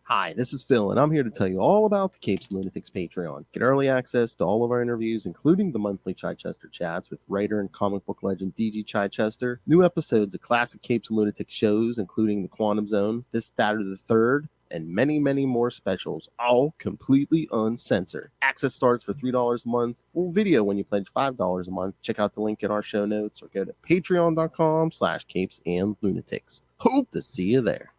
Hi, this is Phil, and I'm here to tell you all about the Capes and Lunatics Patreon. Get early access to all of our interviews, including the monthly Chichester chats with writer and comic book legend DG Chichester, new episodes of classic Capes and Lunatics shows, including The Quantum Zone, This, That, or the Third, and many, many more specials, all completely uncensored. Access starts for $3 a month, full video when you pledge $5 a month. Check out the link in our show notes or go to patreon.com/capesandlunatics. Hope to see you there.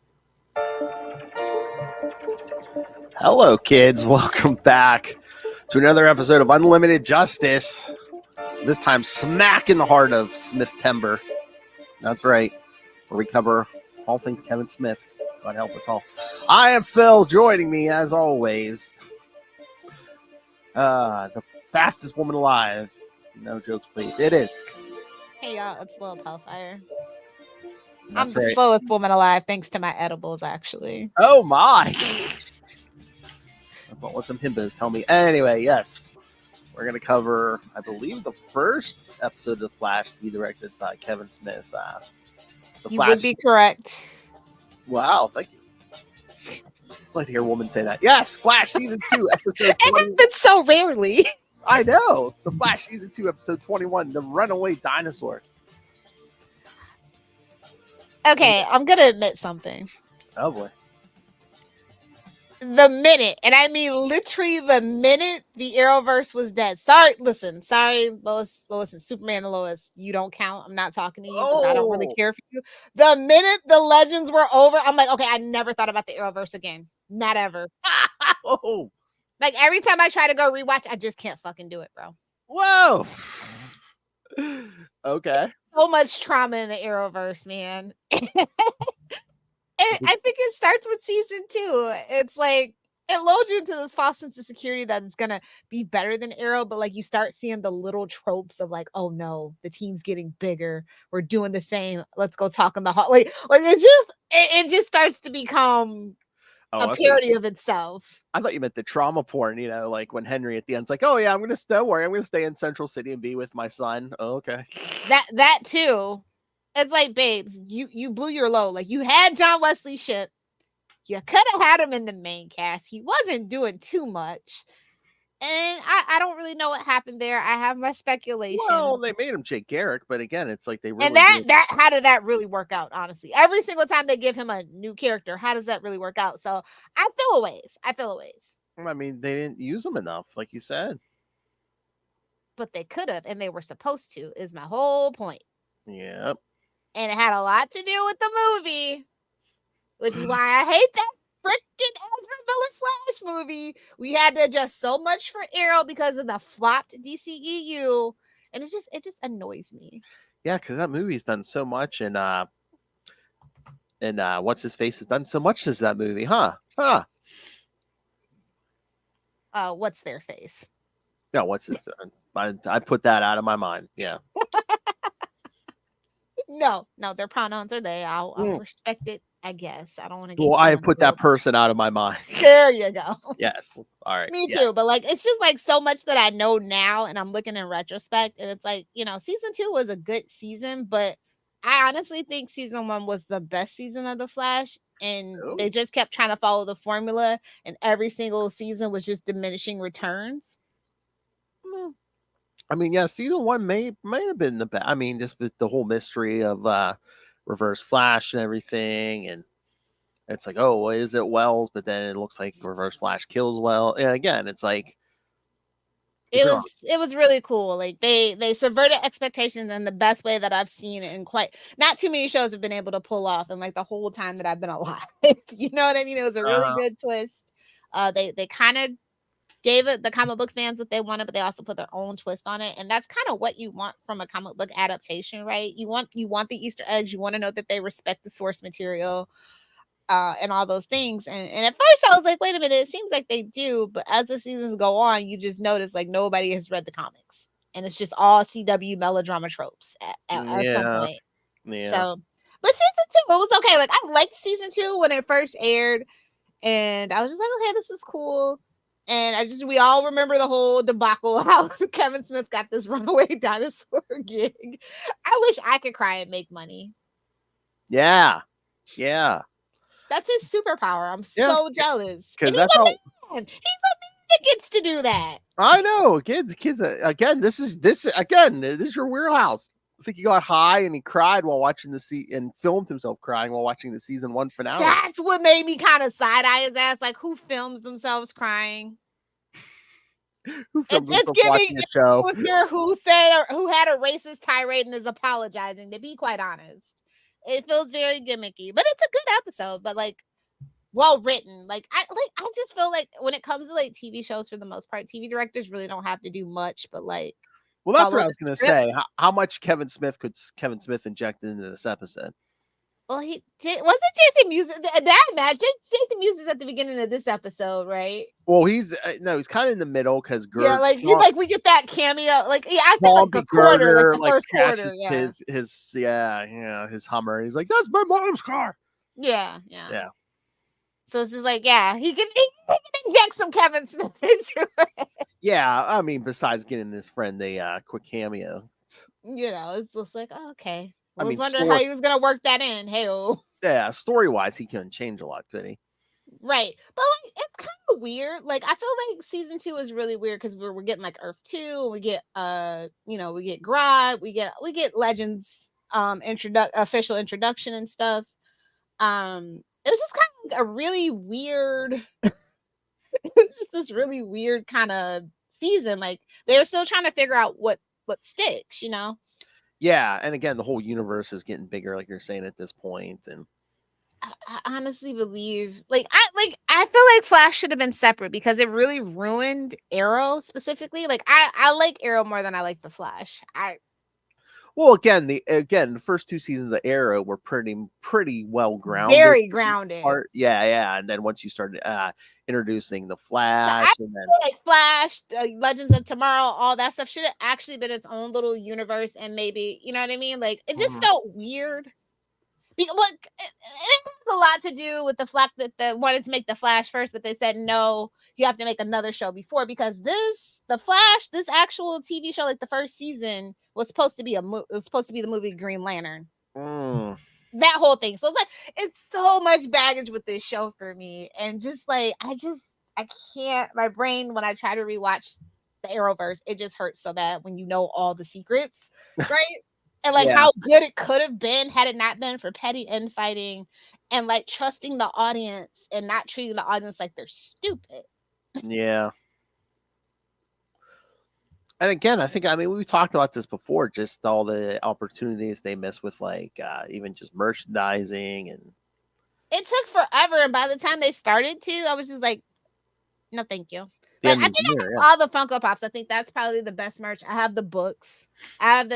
Hello, kids. Welcome back to another episode of Unlimited Justice. This time, smack in the heart of Smith-tember. That's right, where we cover all things Kevin Smith. God help us all. I am Phil. Joining me, as always, the fastest woman alive. No jokes, please. It is. Hey, y'all. It's Lilith Hellfire. That's I'm the right. slowest woman alive, thanks to my edibles, actually. Oh, my. I thought what some himbos tell me. Anyway, yes. We're going to cover, I believe, the first episode of The Flash to be directed by Kevin Smith. You would be correct. Wow, thank you. I'd like to hear a woman say that. Yes, Flash Season 2, Episode 20. It happens so rarely. I know. The Flash Season 2, Episode 21, The Runaway Dinosaur. Okay, I'm going to admit something. Oh, boy. The minute, and I mean literally the minute the Arrowverse was dead. Sorry, Lois and Superman and Lois, you don't count. I'm not talking to you because I don't really care for you. The minute the Legends were over, I'm like, okay, I never thought about the Arrowverse again. Not ever. Oh. Like every time I try to go rewatch, I just can't fucking do it, bro. Whoa. Okay. So much trauma in the Arrowverse, man. I think it starts with season 2. It's like it loads you into this false sense of security that it's gonna be better than Arrow, but like you start seeing the little tropes of like, oh no, the team's getting bigger. We're doing the same. Let's go talk in the hall. Like it just starts to become a parody of itself. I thought you meant the trauma porn, like when Henry at the end's like, oh yeah, I'm gonna stay in Central City and be with my son. Oh, okay. That too. It's like, babes, you blew your load. Like you had John Wesley Shipp. You could have had him in the main cast. He wasn't doing too much. And I don't really know what happened there. I have my speculation. Well, they made him Jake Garrick, but again, it's like they really and that how did that really work out? Honestly, every single time they give him a new character, how does that really work out? So I feel a ways. I mean, they didn't use him enough, like you said. But they could have, and they were supposed to. Is my whole point. Yep. And it had a lot to do with the movie, which is why I hate that freaking Ezra Miller Flash movie. We had to adjust so much for Arrow because of the flopped DCEU, and it just annoys me. Yeah, because that movie's done so much, and what's his face has done so much since that movie, huh? What's their face? No, what's his? I put that out of my mind. Yeah. No, their pronouns are they. I'll respect it, I guess. I don't want to. Well, I have put that person out of my mind. There you go. Yes. All right. Me too. But like, it's just like so much that I know now, and I'm looking in retrospect, and it's like, season 2 was a good season, but I honestly think season 1 was the best season of The Flash, and they just kept trying to follow the formula, and every single season was just diminishing returns. I mean, yeah, season 1 may have been the best. I mean, just with the whole mystery of Reverse Flash and everything, and it's like, oh, is it Wells? But then it looks like Reverse Flash kills Wells, and again, it's like it was really cool. Like they subverted expectations in the best way that I've seen it, and not too many shows have been able to pull off. And like the whole time that I've been alive, you know what I mean? It was a really good twist. They kind of gave it the comic book fans what they wanted, but they also put their own twist on it. And that's kind of what you want from a comic book adaptation, right? You want the Easter eggs. You want to know that they respect the source material, and all those things. And at first I was like, wait a minute, it seems like they do. But as the seasons go on, you just notice like nobody has read the comics. And it's just all CW melodrama tropes at some point. Yeah. So, but season 2, it was okay. Like I liked season 2 when it first aired. And I was just like, okay, this is cool. And we all remember the whole debacle how Kevin Smith got this Runaway Dinosaur gig. I wish I could cry and make money. Yeah. That's his superpower. I'm so jealous. And because he's that's a how. man. He's a man that gets to do that. I know, kids. Again, this is your wheelhouse. I think he got high and he cried while watching and filmed himself crying while watching the season 1 finale. That's what made me kind of side eye his ass. Like, who films themselves crying? Who films themselves watching a show? Who said or who had a racist tirade and is apologizing? To be quite honest, it feels very gimmicky, but it's a good episode. But like, well written. I just feel like when it comes to like TV shows, for the most part, TV directors really don't have to do much. But like, well, that's what I was going to say. How much Kevin Smith inject into this episode? Well, he did. Wasn't Jason Mewes? Did I imagine Jason Mewes is at the beginning of this episode, right? Well, he's kind of in the middle because we get that cameo. Like, yeah, I said like a quarter, like the first quarter. Yeah, his Hummer. He's like, that's my mom's car. Yeah. So it's just like, yeah, he can inject some Kevin Smith into it. Yeah, I mean, besides getting his friend a quick cameo, it's just like, oh, okay. I was wondering how he was gonna work that in. Hey-o. Yeah, story-wise, he couldn't change a lot, could he? Right. But like, it's kind of weird. Like, I feel like season 2 is really weird because we're getting like Earth 2, we get we get Grodd, we get Legends official introduction and stuff. It was just kind of like a really weird it was just this really weird kind of season. Like, they're still trying to figure out what sticks, Yeah, and again, the whole universe is getting bigger, like you're saying at this point, and I honestly believe, I feel like Flash should have been separate because it really ruined Arrow specifically. Like, I like Arrow more than I like the Flash. Well, again, the first 2 seasons of Arrow were pretty well grounded, very grounded. Yeah, and then once you started introducing the Flash, so and then like Flash, Legends of Tomorrow, all that stuff should have actually been its own little universe, and maybe you know what I mean. Like, it just felt weird. It has a lot to do with the fact that they wanted to make the Flash first, but they said no, you have to make another show before, because the Flash, this actual TV show, like the first season, was supposed to be the movie Green Lantern. That whole thing. So it's so much baggage with this show for me, and just like I can't. My brain, when I try to rewatch the Arrowverse, it just hurts so bad when you know all the secrets, right? And like how good it could have been had it not been for petty infighting and like trusting the audience and not treating the audience like they're stupid. Yeah. And again, we've talked about this before, just all the opportunities they miss with like even just merchandising, and it took forever. And by the time they started to, I was just like, no, thank you. Like, I think I have all the Funko Pops. I think that's probably the best merch. I have the books. I have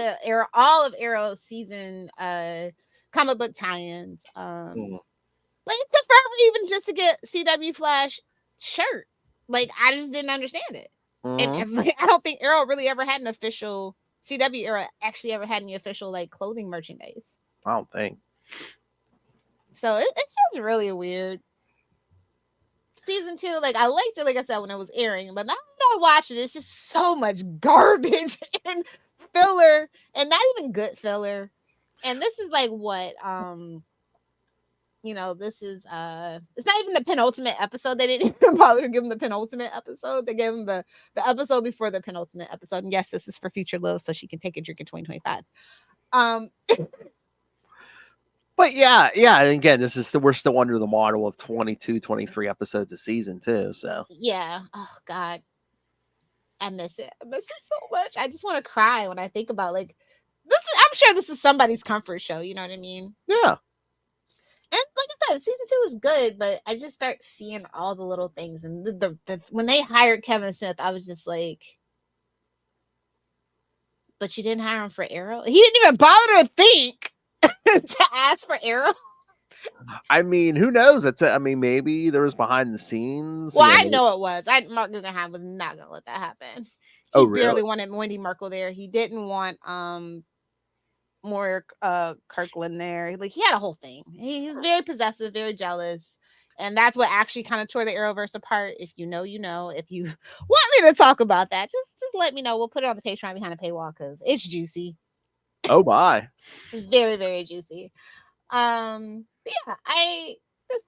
all of Arrow's season comic book tie-ins. But it took forever even just to get CW Flash shirt. Like, I just didn't understand it. And I don't think Arrow really ever had an official CW era actually ever had any official like clothing merchandise. I don't think. So it's just really weird. Season 2, like I liked it, like I said, when it was airing, but now I watch it, it's just so much garbage and filler, and not even good filler. And this is like what this is it's not even the penultimate episode. They didn't even bother to give them the penultimate episode. They gave them the episode before the penultimate episode. And yes, this is for future Lil, so she can take a drink in 2025. But yeah, and again, we're still under the model of 22, 23 episodes a season too. So yeah. Oh God. I miss it. I miss it so much. I just want to cry when I think about like this. I'm sure this is somebody's comfort show, you know what I mean? Yeah. And like I said, season 2 is good, but I just start seeing all the little things. And the when they hired Kevin Smith, I was just like, but you didn't hire him for Arrow? He didn't even bother to think to ask for Arrow. I mean, who knows? Maybe there was behind the scenes. Well, I know it was. Mark Guggenheim was not going to let that happen. He barely wanted Wendy Merkel there. He didn't want more Kirkland there. Like, he had a whole thing. He's very possessive, very jealous, and that's what actually kind of tore the Arrowverse apart. If you know, you know. If you want me to talk about that, just let me know. We'll put it on the Patreon behind a paywall because it's juicy. Oh my. Very, very juicy. Yeah,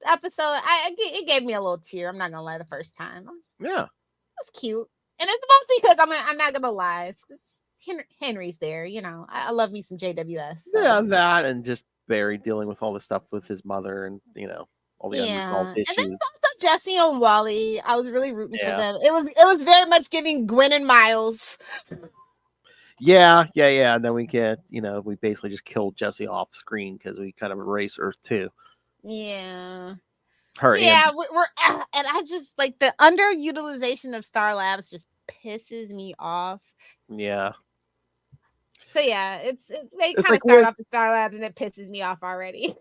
episode, it gave me a little tear. I'm not gonna lie. The first time, Yeah, it was cute, and it's mostly because I'm not gonna lie. It's Henry's there, you know. I love me some JWS. So. yeah, that and just Barry dealing with all the stuff with his mother, and all the unresolved And then issues. also Jesse and Wally. I was really rooting for Yeah. them. It was very much giving Gwen and Miles. Yeah. And then we get, we basically just killed Jesse off screen because we kind of erase Earth 2. Yeah. Her Yeah, and we're and I just like the underutilization of Star Labs just pisses me off. yeah. So yeah, it's they It's kind of like start off with Star Labs and it pisses me off already.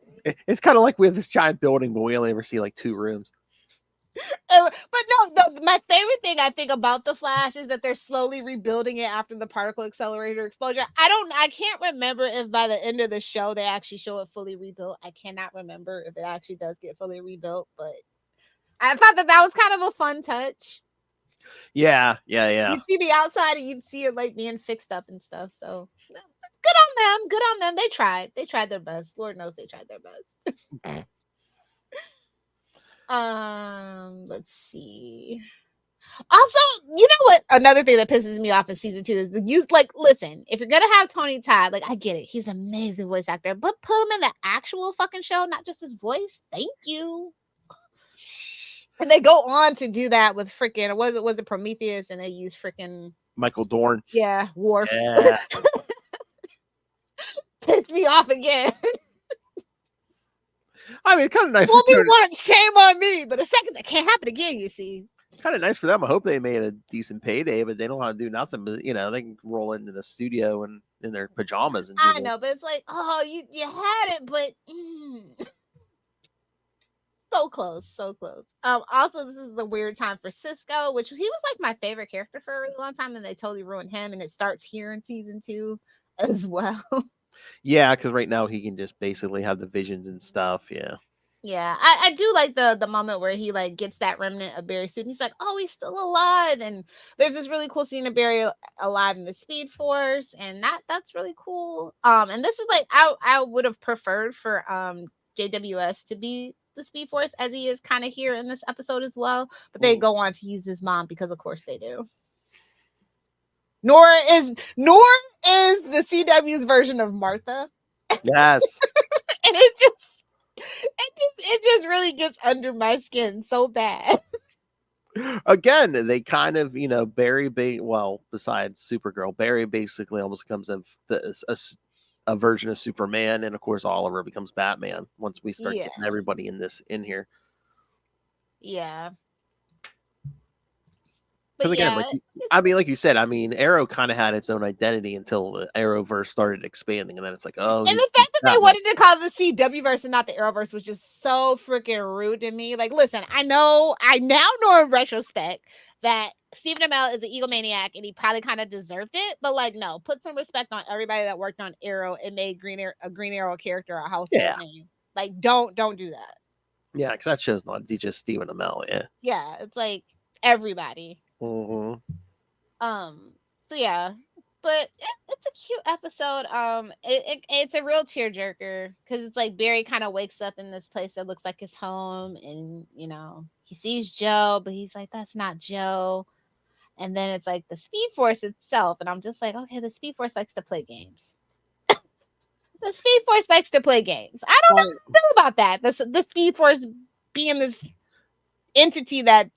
it's kind of like we have this giant building, but we only ever see like 2 rooms. But no, my favorite thing I think about the Flash is that they're slowly rebuilding it after the particle accelerator explosion. I can't remember if by the end of the show they actually show it fully rebuilt. I cannot remember if it actually does get fully rebuilt, but I thought that was kind of a fun touch. Yeah. You'd see the outside and you'd see it like being fixed up and stuff. So good on them. They tried their best. Lord knows they tried their best. Let's see. Also, you know what? Another thing that pisses me off in season 2 is the use. Like, listen, if you're gonna have Tony Todd, like, I get it, he's an amazing voice actor, but put him in the actual fucking show, not just his voice. Thank you. And they go on to do that with freaking was it Prometheus, and they use freaking Michael Dorn. Yeah, Worf. Yeah. Pissed me off again. I mean, it's kind of nice. Well, shame on me, but a second that can't happen again. You see, kind of nice for them. I hope they made a decent payday, but they don't want to do nothing. But they can roll into the studio and in their pajamas. And I know, but it's like, oh, you had it, but so close. Also, this is a weird time for Cisco, which he was like my favorite character for a really long time, and they totally ruined him. And it starts here in season 2 as well. Yeah, because right now he can just basically have the visions and stuff. Yeah. Yeah, I do like the moment where he like gets that remnant of Barry's suit and he's like, oh, he's still alive. And there's this really cool scene of Barry alive in the Speed Force, and that's really cool. And this is like I would have preferred for JWS to be the Speed Force as he is kind of here in this episode as well. But they go on to use his mom because of course they do. Nora is the CW's version of Martha. Yes. And it just really gets under my skin so bad. Again, they kind of, Barry, besides Supergirl, Barry basically almost becomes a version of Superman, and of course Oliver becomes Batman once we start getting everybody in here. Yeah. Because again, like you said, Arrow kind of had its own identity until the Arrowverse started expanding, and then it's like, oh. And the fact that they wanted to call the CWverse and not the Arrowverse was just so freaking rude to me. Like, listen, I now know in retrospect that Stephen Amell is an egomaniac and he probably kind of deserved it, but like, no, put some respect on everybody that worked on Arrow and made a Green Arrow character a household name. Like, don't do that. Yeah, because that show's not just Stephen Amell. Yeah, it's like everybody. Mm-hmm. So yeah, but it's a cute episode. It's a real tearjerker because it's like Barry kind of wakes up in this place that looks like his home, and he sees Joe, but he's like, that's not Joe. And then it's like the Speed Force itself, and I'm just like, okay, the Speed Force likes to play games. The Speed Force likes to play games. I don't know how to feel about that. The Speed Force being this entity that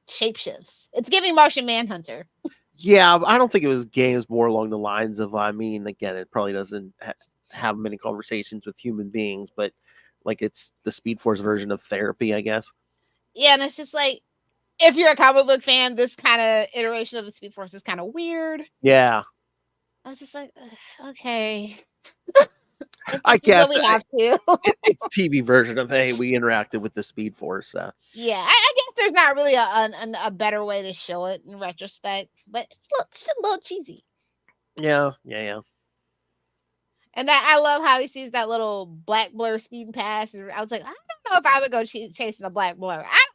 shapeshifts. It's giving Martian Manhunter. Yeah, I don't think it was games, more along the lines of, again, it probably doesn't have many conversations with human beings, but like it's the Speed Force version of therapy, I guess. Yeah, and it's just like, if you're a comic book fan, this kind of iteration of the Speed Force is kind of weird. Yeah. I was just like, okay. I guess we have to. It's TV version of, hey, we interacted with the Speed Force. Yeah, I guess there's not really a better way to show it in retrospect, but it's just a little cheesy. Yeah. And I love how he sees that little black blur speeding past. And I was like, I don't know if I would go chasing a black blur. I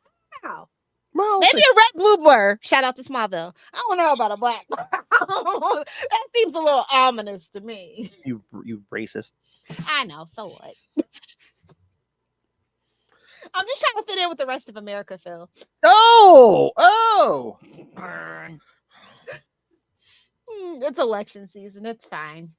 don't know. Well, maybe a red blue blur. Shout out to Smallville. I don't know about a black blur. That seems a little ominous to me. You racist. I know. So what? I'm just trying to fit in with the rest of America, Phil. Oh. It's election season. It's fine.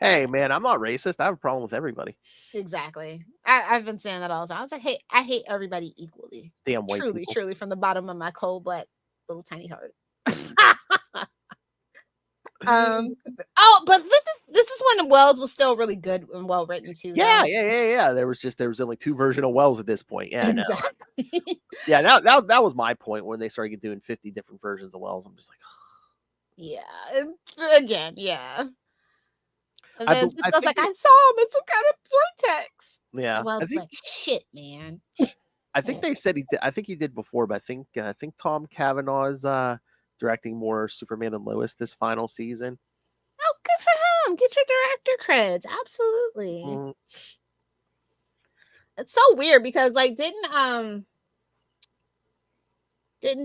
Hey, man, I'm not racist. I have a problem with everybody. Exactly. I've been saying that all the time. I was like, hey, I hate everybody equally. Damn white Truly, people. truly, from the bottom of my cold, black, little tiny heart. But this is when Wells was still really good and well written too. Yeah. Though. There was only 2 versions of Wells at this point. Yeah, exactly. Yeah, that was my point when they started doing 50 different versions of Wells. I'm just like, yeah, again, yeah. And then Cisco's like, I saw him in some kind of vortex. Yeah, Wells like, shit, man. I think they said he did. I think he did before, but I think Tom Cavanaugh is directing more Superman and Lois this final season. Oh, good for him! Get your director creds. Absolutely. Mm. It's so weird because like didn't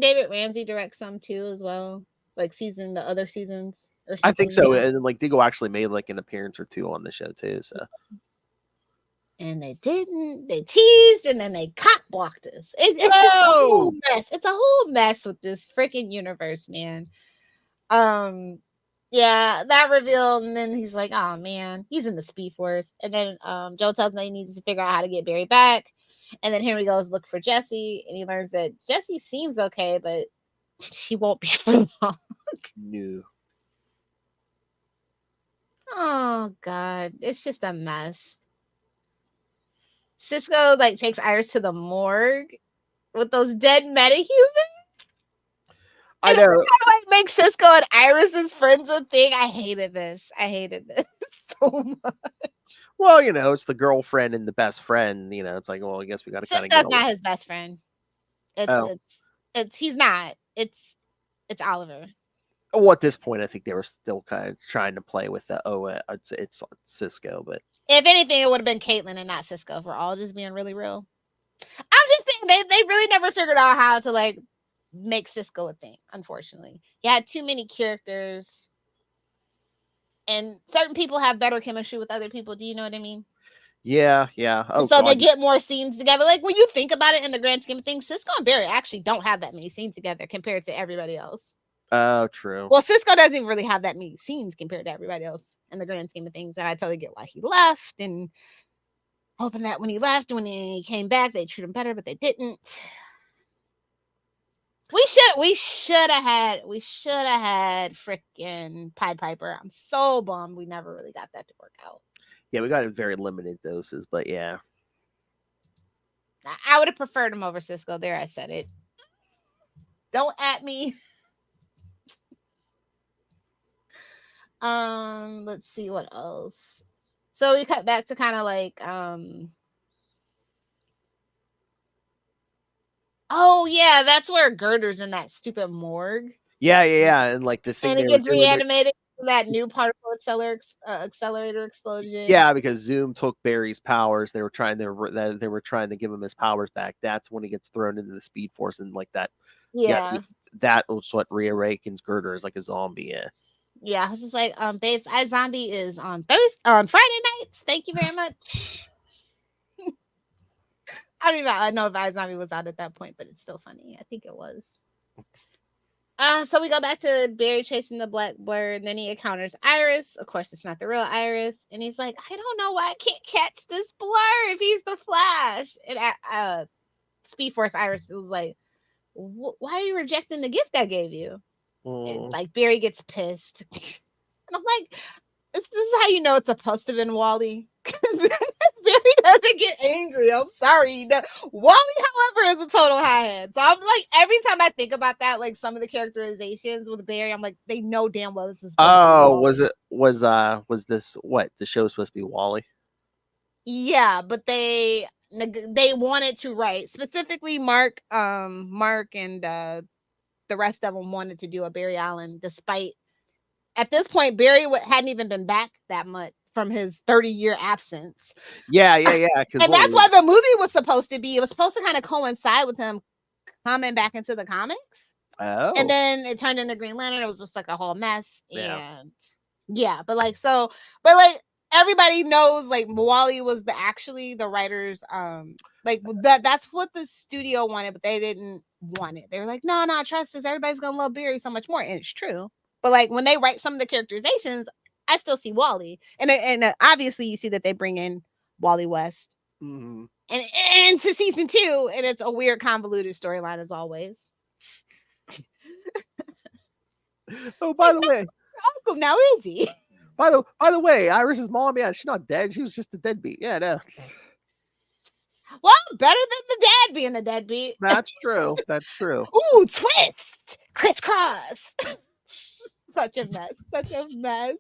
David Ramsey direct some too as well? Like the other seasons or something? I think so. And then like Diggle actually made like an appearance or 2 on the show too. So. And they didn't. They teased and then they cock blocked us. It's just a whole mess. It's a whole mess with this freaking universe, man. Yeah, that reveal, and then he's like, "Oh man, he's in the Speed Force." And then Joe tells him he needs to figure out how to get Barry back. And then Henry goes look for Jesse, and he learns that Jesse seems okay, but she won't be for long. No. Oh God, it's just a mess. Cisco like takes Iris to the morgue with those dead metahumans. I know. Like make Cisco and Iris's friends a thing. I hated this so much. Well, it's the girlfriend and the best friend. It's like, well, I guess we got to kind of. Cisco's not his best friend. It's he's not. It's Oliver. Well, at this point, I think they were still kind of trying to play with the it's Cisco, but if anything, it would have been Caitlin and not Cisco. If we're all just being really real. I'm just saying they really never figured out how to like make Cisco a thing. Unfortunately, you had too many characters, and certain people have better chemistry with other people. Do you know what I mean? Yeah. Oh, so they get more scenes together. Like when you think about it in the grand scheme of things, Cisco and Barry actually don't have that many scenes together compared to everybody else. Oh, true. Well, Cisco doesn't even really have that many scenes compared to everybody else in the grand scheme of things. And I totally get why he left, and hoping that when he came back, they treat him better, but they didn't. We should have had freaking Pied Piper. I'm so bummed we never really got that to work out. Yeah, we got in very limited doses, but yeah. I would have preferred him over Cisco. There, I said it. Don't at me. Let's see what else. So we cut back to kind of like oh yeah, that's where Girder's in that stupid morgue. Yeah, and like the thing, and it gets reanimated in that new particle accelerator explosion. Yeah, because Zoom took Barry's powers. They were trying to give him his powers back. That's when he gets thrown into the Speed Force, and like that. Yeah, that was what reawakens Girder as like a zombie. Yeah, I was just like, babes, iZombie is on Friday nights. Thank you very much. I don't even know if iZombie was out at that point, but it's still funny. I think it was. So we go back to Barry chasing the black blur, and then he encounters Iris. Of course, it's not the real Iris, and he's like, I don't know why I can't catch this blur if he's the Flash. And Speed Force Iris was like, why are you rejecting the gift I gave you? And like Barry gets pissed, and I'm like, this is how you know it's supposed to have been Wally. Barry doesn't get angry. I'm sorry. Wally, however, is a total hothead. So I'm like, every time I think about that, like some of the characterizations with Barry, I'm like, they know damn well this is. Oh, was this what the show was supposed to be Wally? Yeah, but they wanted to write specifically Mark and the rest of them wanted to do a Barry Allen, despite at this point Barry hadn't even been back that much from his 30-year absence. Yeah. And that's why the movie was supposed to be. It was supposed to kind of coincide with him coming back into the comics. Oh. And then it turned into Green Lantern. It was just like a whole mess. And yeah, but everybody knows like Wally was actually the writers like that's what the studio wanted, but they didn't want it. They were like, no, trust us, everybody's gonna love Barry so much more, and it's true. But like when they write some of the characterizations, I still see Wally, and obviously you see that they bring in Wally West and to season 2, and it's a weird convoluted storyline as always. Oh, by the way, uncle now is he? By the way, Iris's mom, yeah, she's not dead. She was just a deadbeat. Yeah, no. Well, better than the dad being a deadbeat. That's true. That's true. Ooh, twist! Crisscross! Such a mess. Such a mess.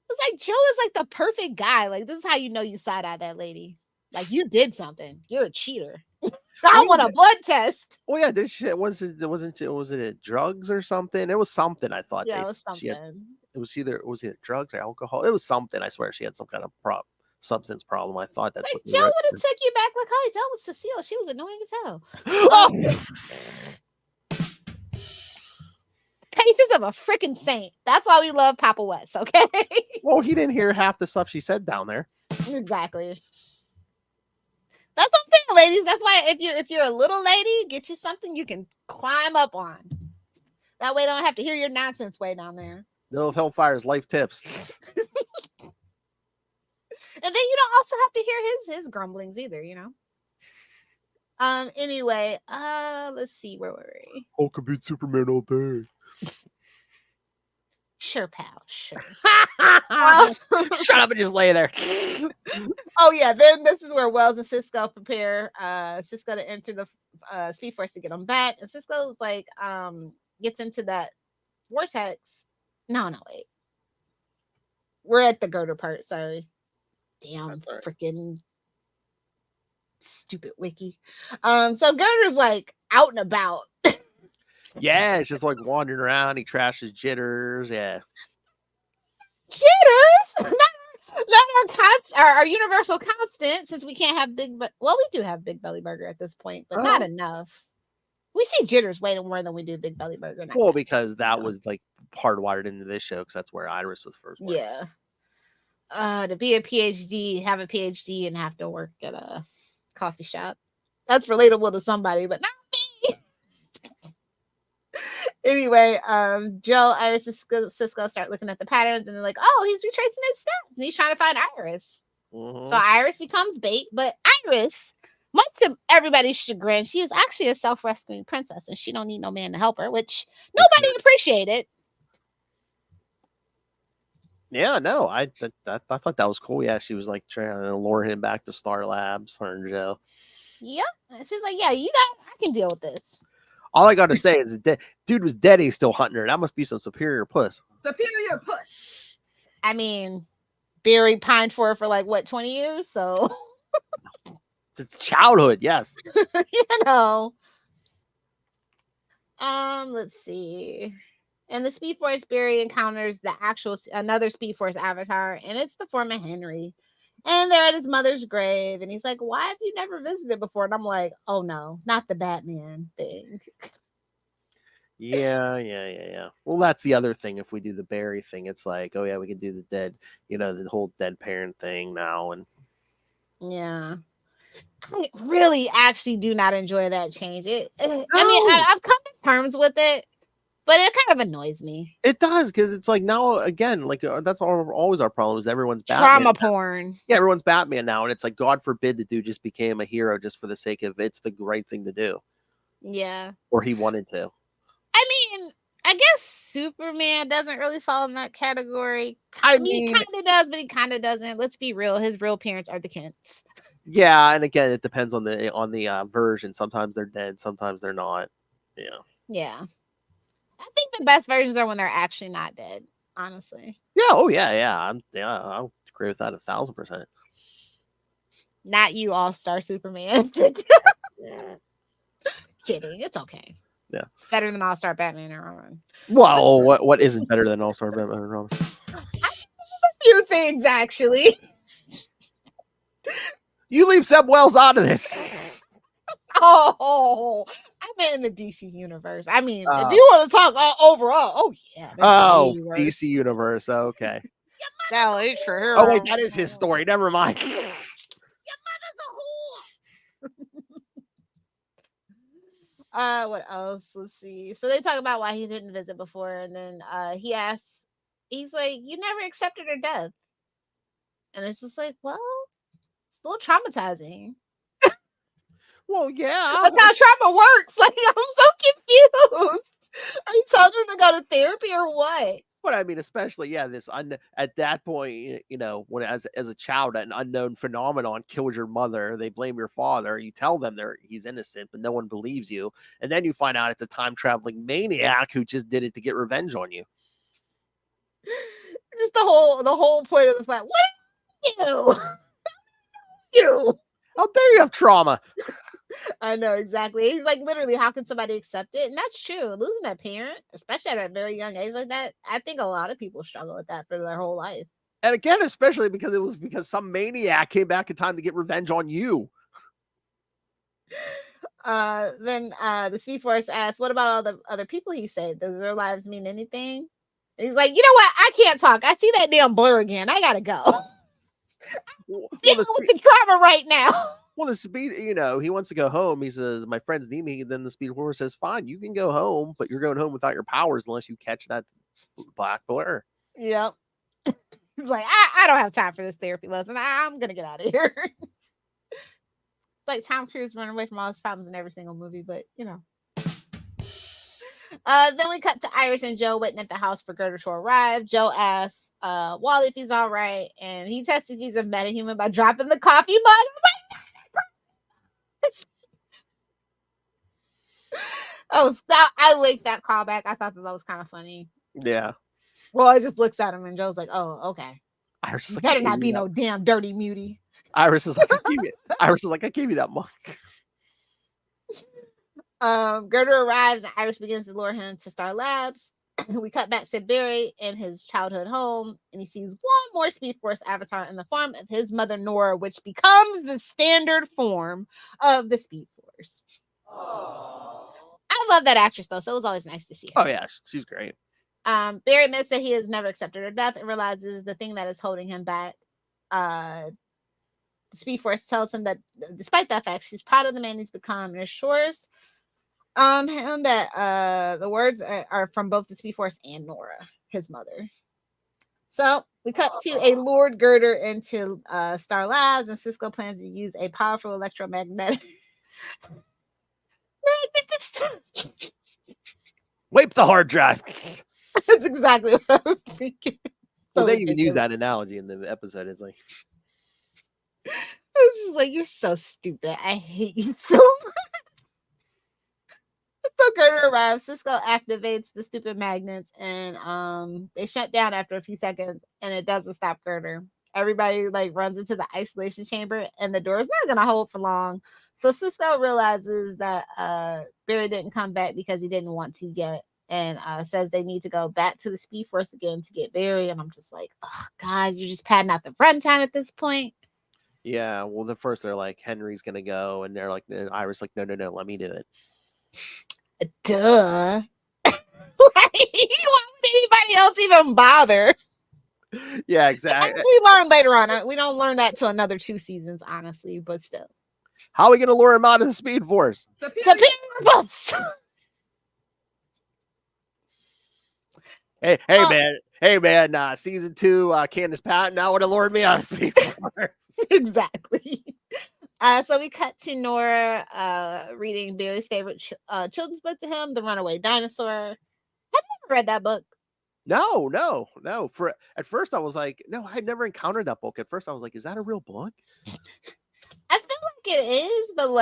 It's like Joe is like the perfect guy. Like, this is how you know you side-eye that lady. Like, you did something. You're a cheater. I want a blood test. Oh yeah, this shit was it drugs or something? It was something. I thought. Yeah, it was something. Was it drugs or alcohol? It was something. I swear she had some kind of substance problem. I thought that's like what Joe would have took you back like how he dealt with Cecile. She was annoying as hell. Oh. Patience of a freaking saint. That's why we love Papa West. Okay. Well, he didn't hear half the stuff she said down there. Exactly. That's what I'm saying, ladies. That's why if you're a little lady, get you something you can climb up on. That way, they don't have to hear your nonsense way down there. Lilith Hellfire's life tips. And then you don't also have to hear his grumblings either, you know. Anyway, let's see, where were we? Hulk could beat Superman all day. Sure, pal. Sure. Shut up and just lay there. Oh yeah, then this is where Wells and Cisco prepare Cisco to enter the Speed Force to get them back, and Cisco like gets into that vortex. No, wait. We're at the girder part. Sorry. Damn, freaking stupid wiki. So Girder's like out and about. Yeah, it's just like wandering around. He trashes Jitters. Yeah. Jitters? Not our universal constant, since we can't have we do have Big Belly Burger at this point, but not enough. We see Jitters way more than we do Big Belly Burger. Well, because that was like hardwired into this show, because that's where Iris was first working. Yeah. To be a PhD, have a PhD, and have to work at a coffee shop. That's relatable to somebody, but not me. Anyway, Joe, Iris, and Cisco start looking at the patterns, and they're like, oh, he's retracing his steps, and he's trying to find Iris. So Iris becomes bait, but Iris, much to everybody's chagrin, she is actually a self-rescuing princess, and she don't need no man to help her, which nobody appreciated. Yeah, no, I thought that was cool. Yeah, she was like trying to lure him back to Star Labs, her and Joe. Yep. She's like, yeah, I can deal with this. All I got to say is the dude was dead. He's still hunting her. That must be some superior puss. Superior puss. I mean, Barry pined for her for like, what, 20 years? So. It's childhood, yes. You know. Let's see. And the Speed Force, Barry encounters another Speed Force avatar, and it's the form of Henry. And they're at his mother's grave, and he's like, why have you never visited before? And I'm like, oh no, not the Batman thing. Yeah. Well, that's the other thing. If we do the Barry thing, it's like, oh yeah, we can do the dead, the whole dead parent thing now. And yeah. I really actually do not enjoy that change. I mean, I've come to terms with it, but it kind of annoys me. It does, because it's like now again, like that's always our problem is everyone's Batman. Trauma porn. Yeah, everyone's Batman now, and it's like, God forbid the dude just became a hero just for the sake of it's the right thing to do. Yeah. Or he wanted to. I mean, I guess Superman doesn't really fall in that category. I mean, he kind of does, but he kind of doesn't. Let's be real. His real parents are the Kents. Yeah, and again, it depends on the version. Sometimes they're dead, sometimes they're not. Yeah. I think the best versions are when they're actually not dead, honestly. Yeah, oh yeah. I'll agree with that 1,000%. Not you, All-Star Superman. Kidding. It's okay. Yeah. It's better than All-Star Batman and Robin. Well, what isn't better than All-Star Batman and Robin? A few things, actually. You leave Seb Wells out of this. Oh, I'm meant in the DC universe. I mean, if you want to talk overall, oh yeah, oh, way worse. DC universe. Okay. That'll H for hero. Oh wait, that is his story. Never mind. Your mother's a whore. What else? Let's see. So they talk about why he didn't visit before, and then he asks, he's like, "You never accepted her death," and it's just like, well, it's a little traumatizing. Well, yeah, That's how trauma works. Like, I'm so confused. Are you telling him to go to therapy or what? but I mean, especially this at that point, when as a child, an unknown phenomenon kills your mother, they blame your father. You tell them he's innocent, but no one believes you, and then you find out it's a time traveling maniac who just did it to get revenge on you. Just the whole point of the fact. What are you? How dare you have trauma? I know exactly. He's like, literally, how can somebody accept it? And that's true. Losing a parent, especially at a very young age like that, I think a lot of people struggle with that for their whole life. And again, especially because some maniac came back in time to get revenge on you. Then the Speed Force asks, what about all the other people he saved? Does their lives mean anything? And he's like, you know what? I can't talk. I see that damn blur again. I gotta go. Dealing with the trauma right now. Well, the Speed, he wants to go home. He says, my friends need me. Then the Speed Force says, fine, you can go home, but you're going home without your powers unless you catch that black blur. Yep. He's like, I don't have time for this therapy lesson. I'm going to get out of here. Like Tom Cruise running away from all his problems in every single movie, but, Then we cut to Iris and Joe waiting at the house for Gertrude to arrive. Joe asks Wally if he's all right, and he tests if he's a metahuman by dropping the coffee mug. I liked that callback. I thought that was kind of funny. Yeah. Well, I just looks at him and Joe's like, "Oh, okay. Iris is like, better not be no damn dirty mutie." Iris is like, I gave you that mug. Gertrude arrives and Iris begins to lure him to Star Labs. We cut back to Barry in his childhood home, and he sees one more Speed Force avatar in the form of his mother Nora, which becomes the standard form of the Speed Force. Aww. I love that actress though, so it was always nice to see her. Oh yeah, she's great. Barry admits that he has never accepted her death and realizes the thing that is holding him back. The Speed Force tells him that despite that fact, she's proud of the man he's become and assures him that the words are from both the Speed Force and Nora, his mother. So we cut to a Lord Girder into Star Labs, and Cisco plans to use a powerful electromagnetic. Wipe the hard drive. That's exactly what I was thinking. Well, they even use that analogy in the episode. It's like, I was like, you're so stupid. I hate you so much. So Girder arrives. Cisco activates the stupid magnets, and they shut down after a few seconds, and it doesn't stop Girder. Everybody runs into the isolation chamber, and the door is not gonna hold for long. So Cisco realizes that Barry didn't come back because he didn't want to yet, and says they need to go back to the Speed Force again to get Barry. And I'm just like, oh God, you're just padding out the runtime at this point. Yeah, well, the first they're like, Henry's gonna go, and they're like, and Iris like, no, let me do it. Duh. Why would anybody else even bother? Yeah, exactly. As we learn later on. We don't learn that till another 2 seasons, honestly, but still. How are we gonna lure him out of the Speed Force? Superior Bus. Hey man, season 2, Candace Patton now would have lured me out of the Speed Force. Exactly. So we cut to Nora reading Barry's favorite children's book to him, The Runaway Dinosaur. Have you ever read that book? No. At first I was like, no, I'd never encountered that book. At first I was like, is that a real book? I feel like it is, but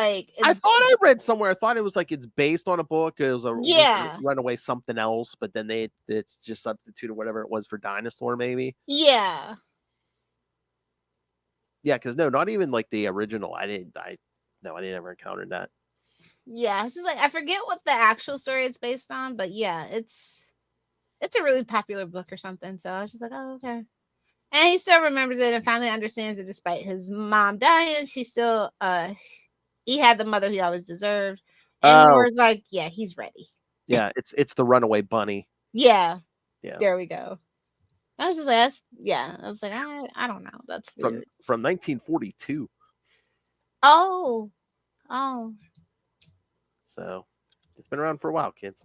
I thought I read somewhere. I thought it was like it's based on a book. It was a Runaway something else, but then it's just substituted whatever it was for dinosaur, maybe. Yeah. Yeah, because no, not even like the original. I didn't ever encounter that. Yeah, it's just like I forget what the actual story is based on, but yeah, it's a really popular book or something. So I was just like, oh, okay. And he still remembers it and finally understands that despite his mom dying, she still he had the mother he always deserved. And Nora's like, yeah, he's ready. Yeah, it's the runaway bunny. Yeah. Yeah. There we go. I was just like, I was like, I don't know. That's weird. From 1942. Oh. So it's been around for a while, kids.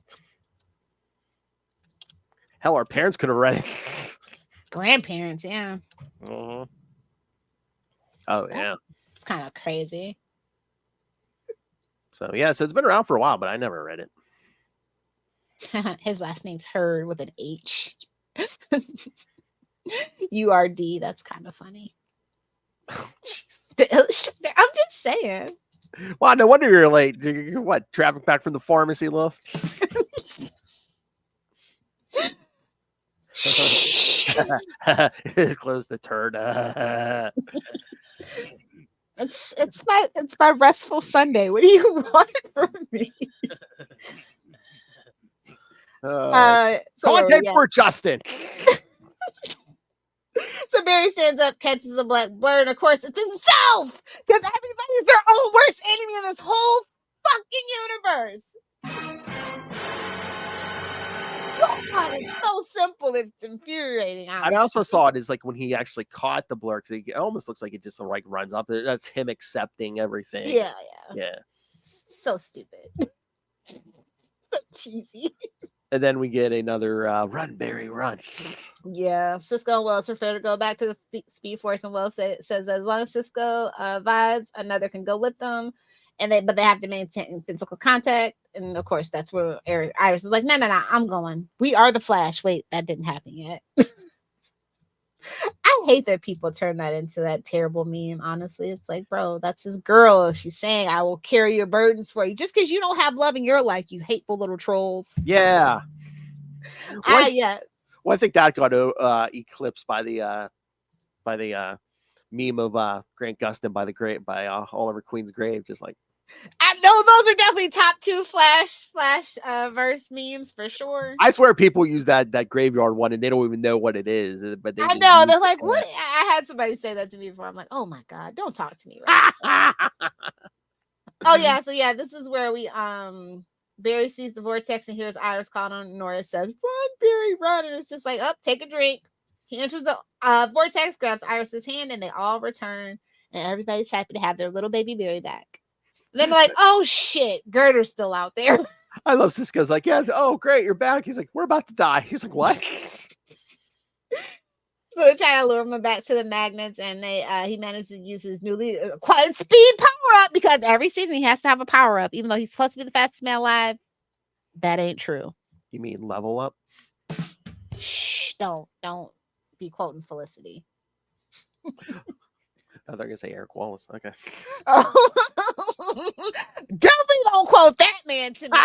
Hell, our parents could have read it. Grandparents, yeah. Uh-huh. Oh, yeah. It's kind of crazy. So, yeah, so it's been around for a while, but I never read it. His last name's Hurd with an H. URD. That's kind of funny. Oh, jeez. The illustrator. I'm just saying. Well, no wonder you're late. You're what? Traffic back from the pharmacy, love? Close the turd. It's my restful Sunday. What do you want from me? Content for Justin. So Barry stands up, catches a black blur, and of course it's himself, because everybody's their own worst enemy in this whole fucking universe. God, it's so simple. It's infuriating. I also saw it as like when he actually caught the blur, because it almost looks like it just like runs up. That's him accepting everything. Yeah. So stupid. So cheesy. And then we get another run, Barry, run. Yeah, Cisco and Wells prefer to go back to the Speed Force, and Wells says that as long as Cisco vibes, another can go with them, but they have to maintain physical contact. And of course, that's where Iris is like, no, I'm going. We are the Flash. Wait, that didn't happen yet. I hate that people turn that into that terrible meme. Honestly, it's like, bro, that's his girl. She's saying, I will carry your burdens for you. Just because you don't have love in your life, you hateful little trolls. Yeah. Yeah. Well, I think that got eclipsed by the meme of Grant Gustin by Oliver Queen's grave. Just like, I know those are definitely top 2 Flash verse memes for sure. I swear people use that graveyard one and they don't even know what it is. But I know they're like, what? I had somebody say that to me before. I'm like, oh my God, don't talk to me right now. Oh yeah, so yeah, this is where we Barry sees the vortex and hears Iris calling on Nora, says, run, Barry, run. And it's just like, take a drink. He enters the vortex, grabs Iris's hand, and they all return. And everybody's happy to have their little baby Barry back. And then they're like, oh shit, Gerder's still out there. I love Cisco's like, yes, oh great, you're back. He's like, we're about to die. He's like, what? So they try to lure him back to the magnets, and he manages to use his newly acquired speed power up, because every season he has to have a power up, even though he's supposed to be the fastest man alive. That ain't true. You mean level up? Shh! Don't be quoting Felicity. Oh, they're gonna say Eric Wallace. Okay. Oh. Definitely don't quote that man to me.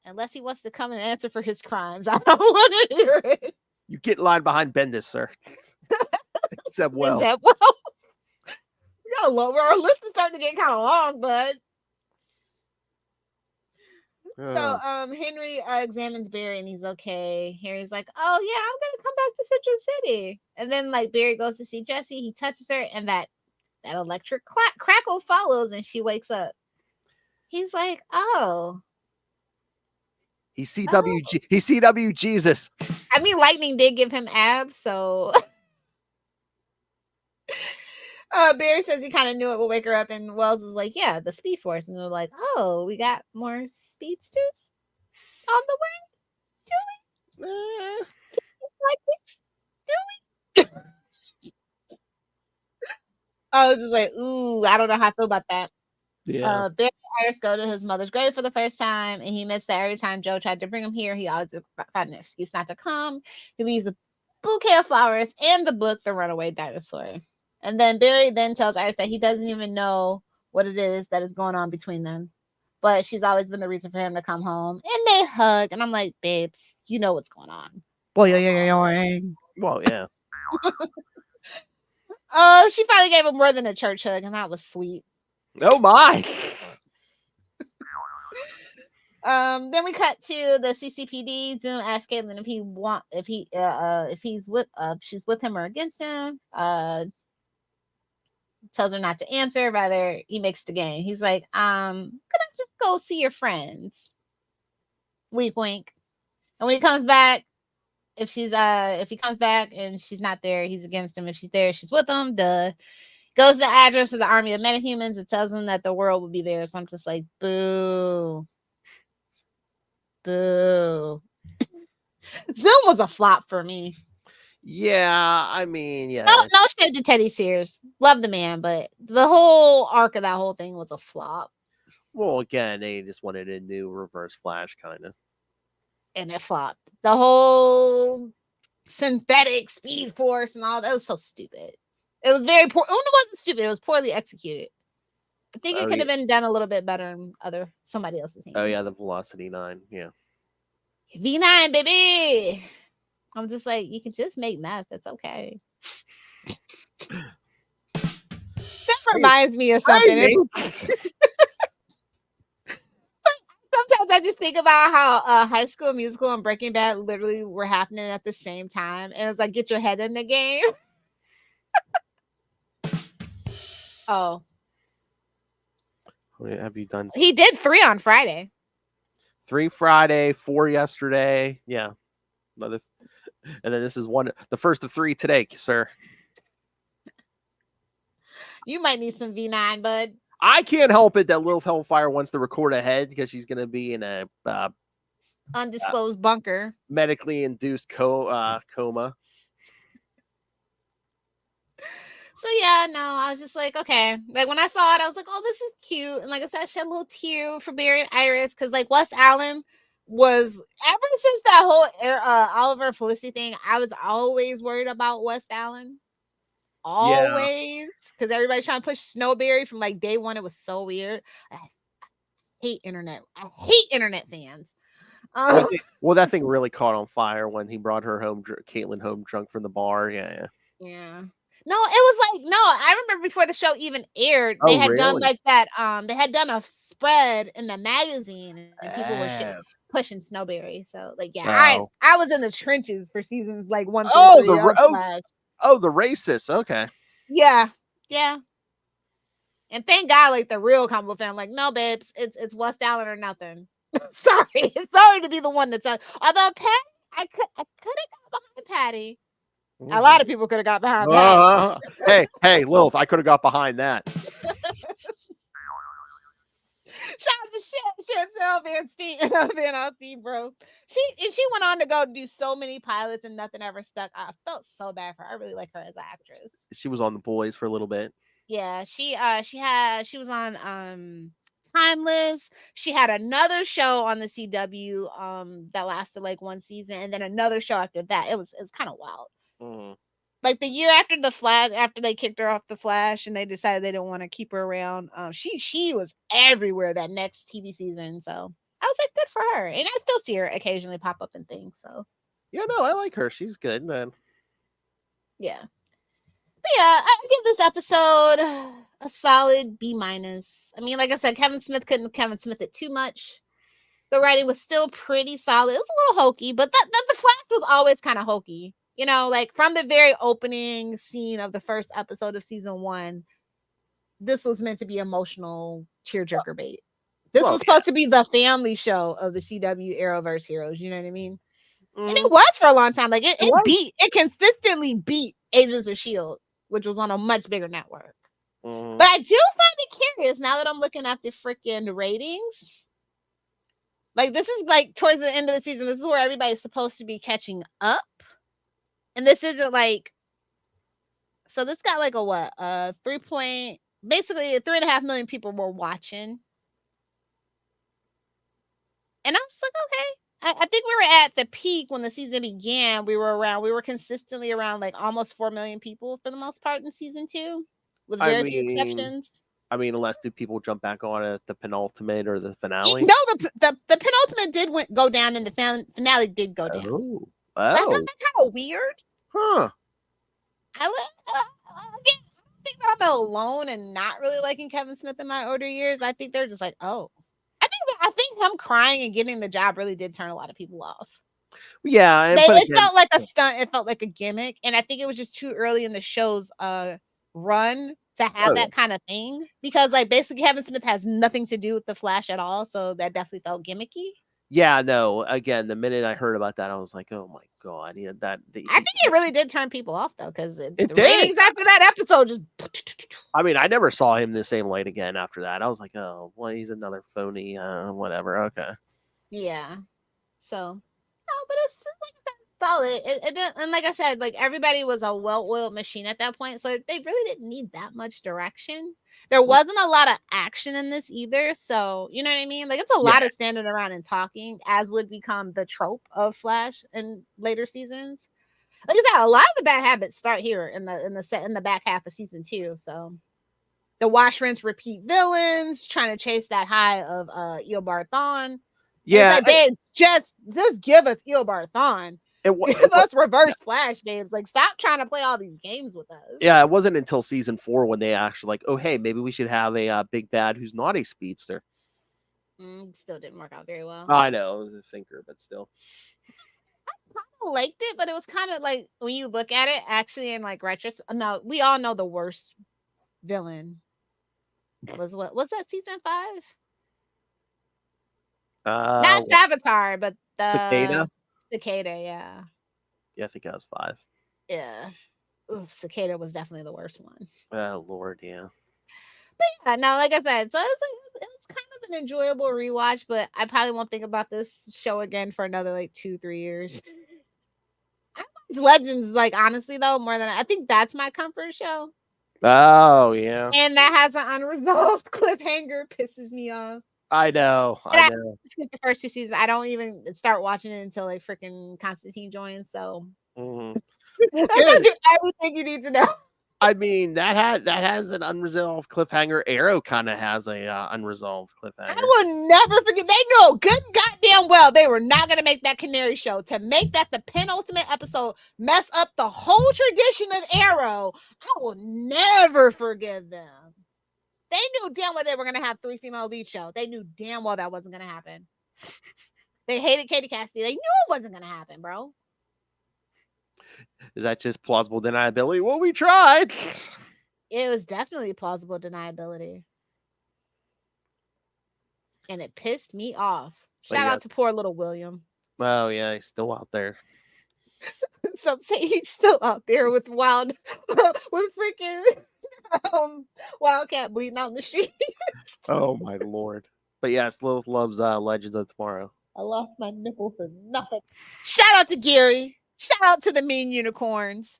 Unless he wants to come and answer for his crimes. I don't want to hear it. You get in line behind Bendis, sir. Except well. We gotta lower our list is starting to get kind of long, bud. So Henry examines Barry and he's okay. Harry's like, oh yeah, I'm gonna come back to Central City. And then like Barry goes to see Jessie, he touches her, and that electric crackle follows, and she wakes up. He's like, oh. He's CW Jesus. I mean, lightning did give him abs, so Barry says he kind of knew it would wake her up, and Wells is like, yeah, the Speed Force. And they're like, oh, we got more speedsters on the way? Do we? Do we? I was just like, ooh, I don't know how I feel about that. Yeah. Barry and Iris go to his mother's grave for the first time, and he admits that every time Joe tried to bring him here, he always found an excuse not to come. He leaves a bouquet of flowers and the book, The Runaway Dinosaur. And then Barry then tells Iris that he doesn't even know what it is that is going on between them, but she's always been the reason for him to come home. And they hug, and I'm like, babes, you know what's going on. Boy, well, yeah. She finally gave him more than a church hug, and that was sweet. Oh my. Then we cut to the CCPD. Zoom asks Caitlin she's with him or against him. tells her not to answer. Rather, he makes the game. He's like, can I just go see your friends? Wink, wink. And when he comes back, if he comes back and she's not there, he's against him. If she's there, she's with him. Goes to the address of the army of metahumans. It tells him that the world will be there. So I'm just like, boo. Boo. Zoom was a flop for me. Yeah, I mean, yeah. No shade to Teddy Sears. Love the man, but the whole arc of that whole thing was a flop. Well, again, they just wanted a new Reverse Flash, kind of. And it flopped. The whole synthetic Speed Force and all that was so stupid. It was very poor. It wasn't stupid. It was poorly executed. I think it could have been done a little bit better in somebody else's hands. Oh yeah, the Velocity 9. Yeah. V9, baby. I'm just like, you can just make meth. That's okay. That reminds me of something. Sometimes I just think about how High School Musical and Breaking Bad literally were happening at the same time. And it's like, get your head in the game. Oh. What have you done? He did 3 on Friday. 3 Friday, 4 yesterday. Yeah. And then this is the first of 3 today, sir. You might need some V9, bud. I can't help it that Lilith Hellfire wants to record ahead because she's going to be in a undisclosed bunker, medically induced coma. So yeah, no, I was just like, okay. Like when I saw it, I was like, oh, this is cute. And like I said, I shed a little tear for Barry and Iris because like Wes Allen was ever since that whole Oliver Felicity thing, I was always worried about Wes Allen. Always, because everybody's trying to push Snowberry from like day one. It was so weird. I hate internet. I hate internet fans. Well, that thing really caught on fire when he brought her home, Caitlin home drunk from the bar. Yeah. No, it was like, no, I remember before the show even aired, they had done like that. They had done a spread in the magazine and people were pushing Snowberry. So like, yeah, I was in the trenches for seasons like 1 through 3. The racist. Okay. Yeah. And thank God, like the real combo fan, like, no, babes, it's Wes Allen or nothing. Sorry to be the one to tell. Although Patty, I could have got behind Patty. A lot of people could have got behind that. Hey, Lilith, I could have got behind that. Shout out to Chantel Van Alstine, bro. She went on to go do so many pilots and nothing ever stuck. I felt so bad for her. I really like her as an actress. She was on The Boys for a little bit. Yeah, she was on Timeless. She had another show on the CW that lasted like 1 season, and then another show after that. It was kind of wild. Mm-hmm. Like the year after the Flash, after they kicked her off the Flash, and they decided they didn't want to keep her around. She was everywhere that next TV season. So I was like, good for her, and I still see her occasionally pop up in things. So yeah, no, I like her. She's good, man. Yeah. But yeah, I give this episode a solid B-. I mean, like I said, Kevin Smith couldn't Kevin Smith it too much. The writing was still pretty solid. It was a little hokey, but the Flash was always kind of hokey. You know, like from the very opening scene of the first episode of season 1, this was meant to be emotional tearjerker bait. This was supposed to be the family show of the CW Arrowverse heroes. You know what I mean? And it was for a long time. Like it consistently beat Agents of S.H.I.E.L.D., which was on a much bigger network. But I do find it curious now that I'm looking at the freaking ratings. Like this is like towards the end of the season. This is where everybody's supposed to be catching up. And this isn't like, so this got like a basically 3.5 million people were watching. And I was like, okay. I think we were at the peak when the season began. We were consistently around like almost 4 million people for the most part in season 2, with very few exceptions. I mean, unless do people jump back on at the penultimate or the finale? No, the penultimate did go down, and the finale did go down. Oh, so I thought that kind of weird. Huh. I think that I'm alone and not really liking Kevin Smith in my older years. I think they're just like, oh. I think him crying and getting the job really did turn a lot of people off. Yeah. It felt like a stunt. It felt like a gimmick. And I think it was just too early in the show's run to have that kind of thing, because like basically Kevin Smith has nothing to do with the Flash at all, so that definitely felt gimmicky. Yeah, no. Again, the minute I heard about that, I was like, "Oh my god!" Yeah, I think it really did turn people off though, because the did. ratings after that episode just. I mean, I never saw him the same light again after that. I was like, "Oh, well, he's another phony." Whatever. Okay. Yeah. So, no, but it's like solid. And like I said, like everybody was a well-oiled machine at that point, so they really didn't need that much direction. There wasn't a lot of action in this either, so you know what I mean. Like it's a lot of standing around and talking, as would become the trope of Flash in later seasons. Like I said, a lot of the bad habits start here in the back half of season 2. So the wash, rinse, repeat villains trying to chase that high of Eobard Thawne. Yeah, it's like, babe, just give us Eobard Thawne. Give us Reverse Flash, babes. Like, stop trying to play all these games with us. Yeah, it wasn't until season 4 when they actually like, oh, hey, maybe we should have a big bad who's not a speedster. Still didn't work out very well. I know, it was a thinker, but still. I kind of liked it, but it was kind of like, when you look at it, actually, in like retrospect, no, we all know the worst villain was that season 5? Not Savitar, but the Cicada, yeah. Yeah, I think that was 5. Yeah. Oof, Cicada was definitely the worst one. Oh, Lord, yeah. But yeah, no, like I said, so it was kind of an enjoyable rewatch, but I probably won't think about this show again for another like 2-3 years. I watch Legends, like honestly though, more than I think that's my comfort show. Oh, yeah. And that has an unresolved cliffhanger, pisses me off. I know. I skipped the first 2 seasons. I don't even start watching it until like freaking Constantine joins. So I told you everything you need to know. I mean, that has an unresolved cliffhanger. Arrow kind of has a unresolved cliffhanger. I will never forget. They know good goddamn well they were not going to make that Canary show. To make that the penultimate episode, mess up the whole tradition of Arrow, I will never forgive them. They knew damn well they were going to have 3 female lead show. They knew damn well that wasn't going to happen. They hated Katie Cassidy. They knew it wasn't going to happen, bro. Is that just plausible deniability? Well, we tried. It was definitely plausible deniability. And it pissed me off. Shout out to poor little William. Oh, yeah, he's still out there. Some say he's still out there with freaking Wildcat bleeding out in the street. Oh, my Lord. But yes, Lilith loves Legends of Tomorrow. I lost my nipple for nothing. Shout out to Gary. Shout out to the mean unicorns.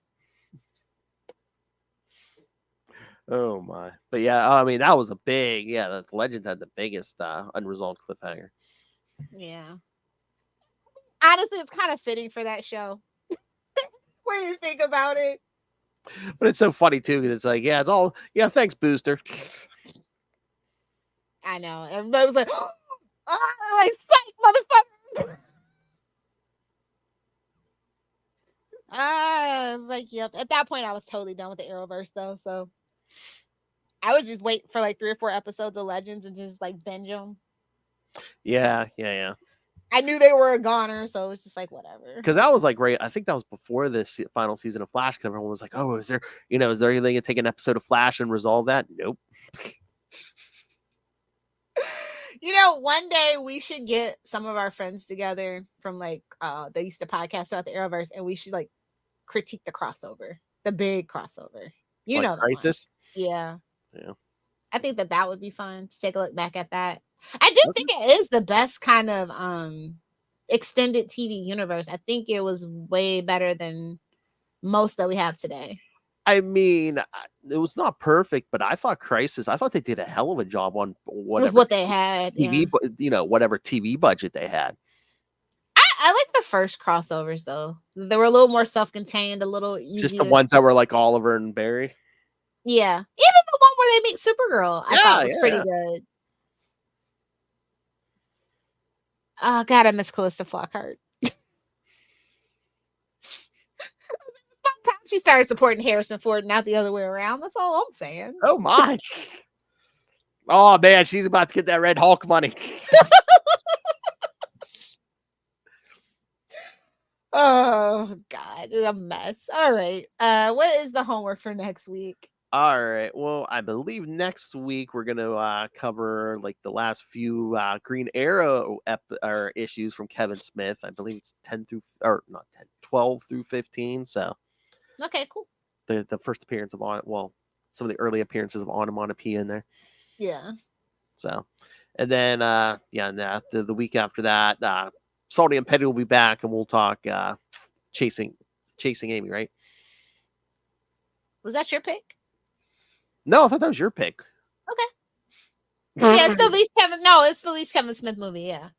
Oh my. But yeah, I mean, that was a big, the Legends had the biggest unresolved cliffhanger. Yeah. Honestly, it's kind of fitting for that show. When you think about it. But it's so funny too, because it's like, it's all, thanks, Booster. I know. Everybody was like, like, psych, motherfucker. I was like, yep. At that point, I was totally done with the Arrowverse, though. So I would just wait for like 3 or 4 episodes of Legends and just like binge them. Yeah. I knew they were a goner, so it was just like whatever. Because that was like great. I think that was before the final season of Flash. Because everyone was like, "Oh, is there anything to take an episode of Flash and resolve that?" Nope. One day we should get some of our friends together from like they used to podcast about the Arrowverse, and we should like critique the crossover, the big crossover. Crisis. Yeah. I think that would be fun to take a look back at that. I do think it is the best kind of extended TV universe. I think it was way better than most that we have today. I mean, it was not perfect, but I thought they did a hell of a job on whatever what they had. TV, whatever TV budget they had. I like the first crossovers though. They were a little more self-contained, a little easier. Just the ones that were like Oliver and Barry. Yeah, even the one where they meet Supergirl, I thought was pretty good. Oh God, I miss Callista Flockhart. She started supporting Harrison Ford, not the other way around. That's all I'm saying. Oh my! Oh man, she's about to get that Red Hulk money. Oh God, it's a mess. All right, what is the homework for next week? All right. Well, I believe next week we're gonna cover like the last few Green Arrow or issues from Kevin Smith. I believe it's 10 through or not 10, 12 through 15. So Okay, cool. the first appearance of some of the early appearances of Onomatopoeia in there. Yeah. So, and then and the week after that, Salty and Petty will be back, and we'll talk chasing Amy. Right? Was that your pick? No, I thought that was your pick. Okay. Yeah, it's the least Kevin. No, it's the least Kevin Smith movie. Yeah.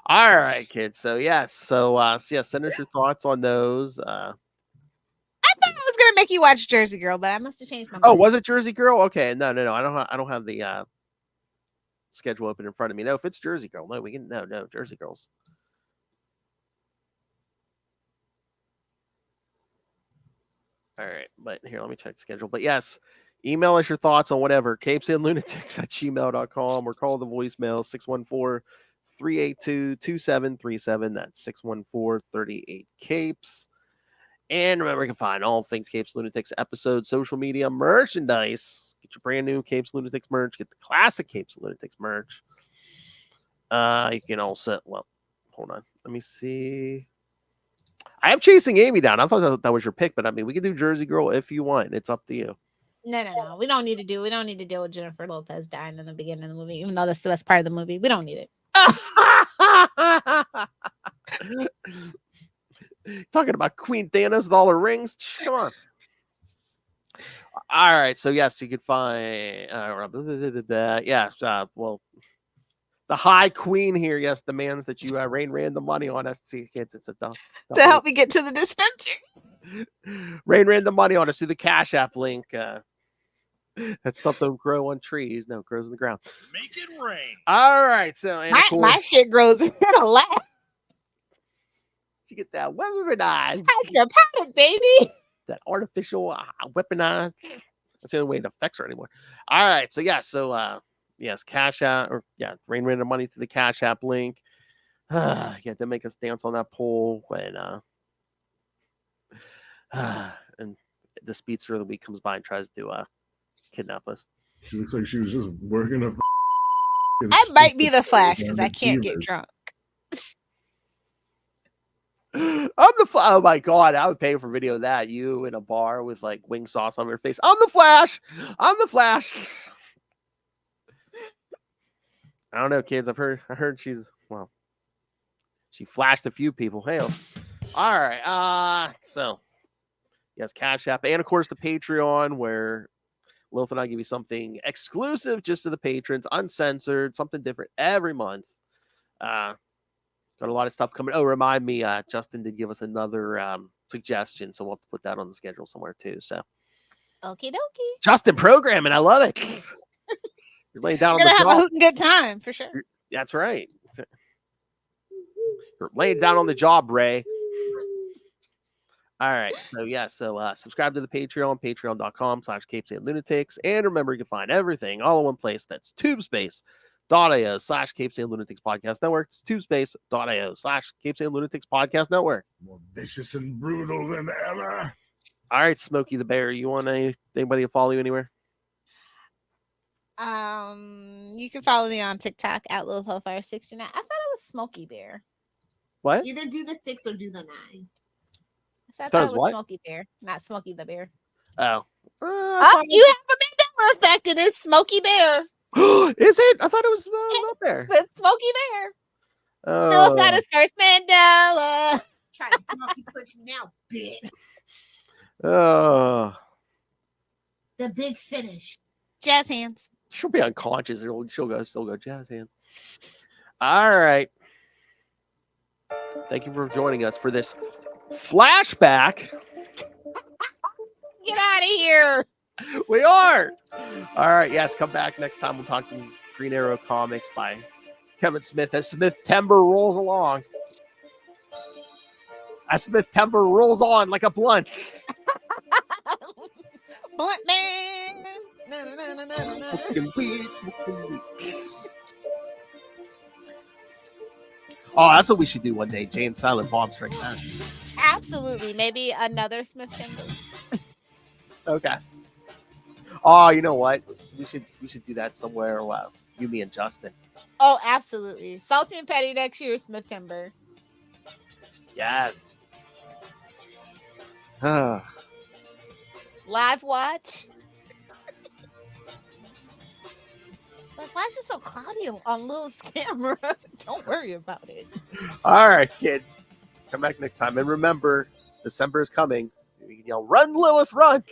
All right, kids. So yes, send us your thoughts on those. I thought I was gonna make you watch Jersey Girl, but I must have changed my mind. Oh, was it Jersey Girl? Okay, no. I don't have the schedule open in front of me. No, if it's Jersey Girl, no, we can no Jersey Girls. All right, but here, let me check the schedule. But yes, email us your thoughts on whatever, CapesandLunatics@gmail.com, or call the voicemail 614-382-2737. That's 614-38-CAPES. And remember, you can find all things Capes Lunatics episodes, social media, merchandise. Get your brand new Capes Lunatics merch. Get the classic Capes Lunatics merch. You can also, hold on. Let me see. I am chasing Amy down. I thought that was your pick, but I mean, we can do Jersey Girl if you want. It's up to you. No. We don't need to deal with Jennifer Lopez dying in the beginning of the movie, even though that's the best part of the movie. We don't need it. Talking about Queen Thanos with all her rings. Come on. All right. So yes, you can find the High Queen here, yes, demands that you rain random money on us. See, kids, it's a double. To help me get to the dispensary. Rain random money on us through the Cash App link. That stuff don't grow on trees. No, it grows in the ground. Make it rain. All right. So my shit grows in a lab. You get that weaponized. Hydroponic, baby. That artificial weaponized. That's the only way it affects her anymore. All right. So yes, Cash App, or rain random money through the Cash App link. They make us dance on that pole when and the speedster of the week comes by and tries to kidnap us. She looks like she was just working up. I might be the Flash because I can't get drunk. I'm the oh my god, I would pay for video of that. You in a bar with like wing sauce on your face. I'm the Flash. I don't know, kids. I heard she flashed a few people. Hey, all right. So yes, Cash App, and of course the Patreon, where Lilith and I give you something exclusive just to the patrons, uncensored, something different every month. Got a lot of stuff coming. Oh, remind me, Justin did give us another suggestion, so we'll have to put that on the schedule somewhere too. So, okie dokie. Justin programming, I love it. You're laying down on the job. We're gonna have a hootin' good time for sure. That's right. You're laying down on the job, Ray. All right. So subscribe to the Patreon, patreon.com/CapesandLunatics. And remember, you can find everything all in one place. That's tubespace.io/CapesandLunatics Podcast Network. It's tubespace.io/CapesandLunatics Podcast Network. More vicious and brutal than ever. All right, Smokey the Bear. You want anybody to follow you anywhere? You can follow me on TikTok at LilithFire69. I thought it was Smokey Bear. What? Either do the 6 or do the 9. I thought it was Smokey Bear, not Smokey the Bear. Oh. You have a Mandela effect. It is Smokey Bear. Is it? I thought it was not Bear. It's Smokey Bear. Phil's got his first Mandela. Try to donkey punch me now, bitch. Oh. The big finish. Jazz hands. She'll be unconscious. She'll still go jazz hands. All right. Thank you for joining us for this flashback. Get out of here. We are. All right. Yes. Come back next time. We'll talk some Green Arrow comics by Kevin Smith as Smith-tember rolls along. As Smith-tember rolls on like a blunt. Blunt man. Smoking weed. Oh, that's what we should do one day. Jay and Silent Bomb Strike Back. Absolutely. Maybe another Smith-tember. Okay. Oh, you know what? We should do that somewhere. Wow, you, me, and Justin. Oh, absolutely. Salty and Petty next year, Smith-tember. Yes. Ah. Live watch. Like, why is it so cloudy on Lilith's camera? Don't worry about it. All right, kids. Come back next time. And remember, December is coming. You can yell, "Run, Lilith, run!"